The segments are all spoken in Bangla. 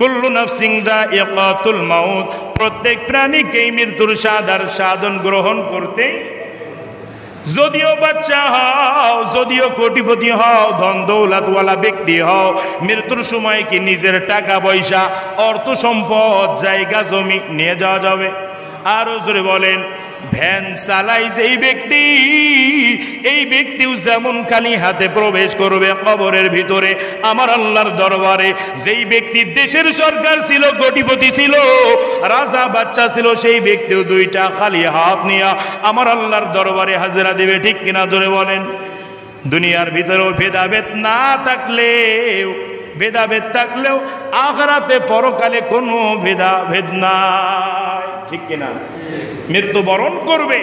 কুল্লু নাফসিন যায়িকাতুল মাউত, প্রত্যেক প্রাণীকেই মৃত্যুর সাধন গ্রহণ করতেই। যদিও বাচ্চা হও, যদিও কোটিপতি হও, ধন দৌলতওয়ালা ব্যক্তি হও, মৃত্যুর সময় কি নিজের টাকা পয়সা, অর্থ সম্পদ, জায়গা জমি নিয়ে যাওয়া যাবে? আরো জোরে বলেন। ভ্যান চালাই যেই ব্যক্তি, এই ব্যক্তিও যেমন খালি হাতে প্রবেশ করবে কবরের ভিতরে আমার আল্লাহর দরবারে। যেই ব্যক্তি দেশের সরকার ছিল, কোটিপতি ছিল, রাজা বাচ্চা ছিল, সেই ব্যক্তিও দুইটা খালি হাত নিয়ে আমার আল্লাহর দরবারে হাজিরা দেবে। ঠিক কিনা জোরে বলেন। দুনিয়ার ভিতরেও ভেদাভেদ থাকলেও আখিরাতে পরকালে কোনো ভেদাভেদ নাই। ঠিক কিনা? মৃত্যুবরণ করবে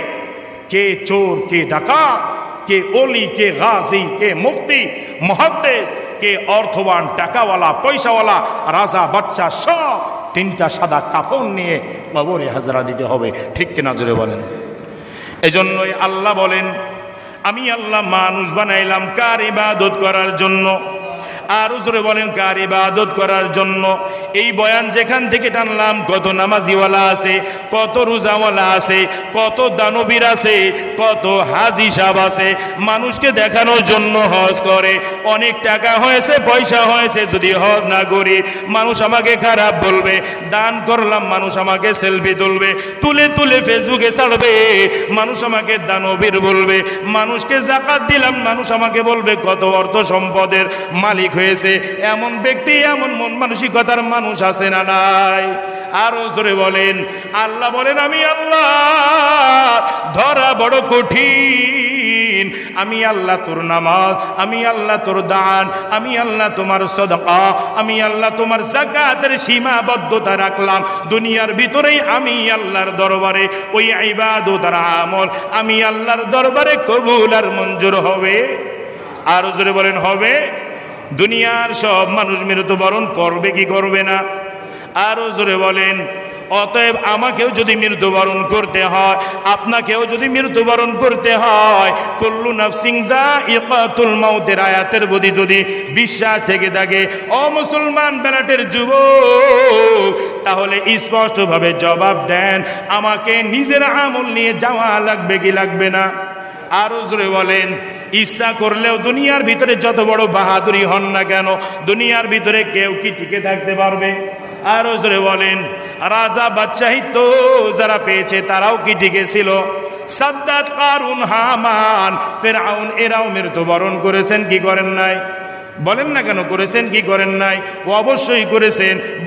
কে চোর, কে ডাকাত, কে ওলি, কে গাজী, কে মুফতি, মুহাদ্দিস, কে অর্থবান, টাকাওয়ালা, পয়সাওয়ালা, রাজা বাচ্চা, সব তিনটা সাদা কাফন নিয়ে কবরে হাজরা দিতে হবে। ঠিক কিনা জোরে বলেন। এজন্যই আল্লাহ বলেন, আমি আল্লাহ মানুষ বানাইলাম কার ইবাদত করার জন্য। আর জোরে বলেন, কার ইবাদত করার জন্য। এই বয়ান যেখান থেকে টানলাম, কত নামাজিওয়ালা আছে, কত রোজাওয়ালা আছে, কত দানবীর আছে, কত হাজি সাহেব আছে, মানুষকে দেখানোর জন্য হজ করে। অনেক টাকা হয়েছে, পয়সা হয়েছে, যদি হজ না করি মানুষ আমাকে খারাপ বলবে। দান করলাম, মানুষ আমাকে সেলফি তুলবে, তুলে ফেসবুকে ছাড়বে, মানুষ আমাকে দানবীর বলবে। মানুষকে যাকাত দিলাম, মানুষ আমাকে বলবে কত অর্থ সম্পদের মালিক হয়েছে। এমন ব্যক্তি, এমন মন মানসিকতার মানুষ আছে না নাই? আরো জোরে বলেন। আল্লাহ বলেন, আমি আল্লাহ ধরা বড় কঠিন। আমি আল্লাহ তোর নামাজ, আমি আল্লাহ তোর দান, আমি আল্লাহ তোমার সাদাকা, আমি আল্লাহ তোমার যাকাতের সীমাবদ্ধতা রাখলাম দুনিয়ার ভিতরেই। আমি আল্লাহর দরবারে ওই ইবাদত আর আমল আমি আল্লাহর দরবারে কবুল আর মঞ্জুর হবে। আরো জোরে বলেন, হবে। দুনিয়ার সব মানুষ মৃত্যুবরণ করবে কি করবে না? আরো জোরে বলেন। অতএব আমাকেও যদি মৃত্যুবরণ করতে হয়, আপনাকেও যদি মৃত্যুবরণ করতে হয়, কুল্লু নাফসিন যায়িকাতুল মাউতের আয়াতের প্রতি যদি বিশ্বাস থেকে থাকে, ও মুসলমান বেলাটের যুবক, তাহলে স্পষ্টভাবে জবাব দেন, আমাকে নিজের আমল নিয়ে যাওয়া লাগবে কি লাগবে না? আরো জোরে বলেন। ইচ্ছা করলেও দুনিয়ার ভিতরে যত বড় বাহাদুরি হন না কেন, দুনিয়ার ভিতরে কেউ কি টিকে থাকতে পারবে? আরো জোরে বলেন। রাজা বাদশাহিত্ব যারা পেয়েছে তারাও কি টিকে ছিল? সাদ্দাত, কারুন, হামান, ফিরআউন, এরাও মৃত্যুবরণ করেছেন কি করেন নাই? বলেন না কেন, করেছেন কি করেন নাই? অবশ্যই করেছেন।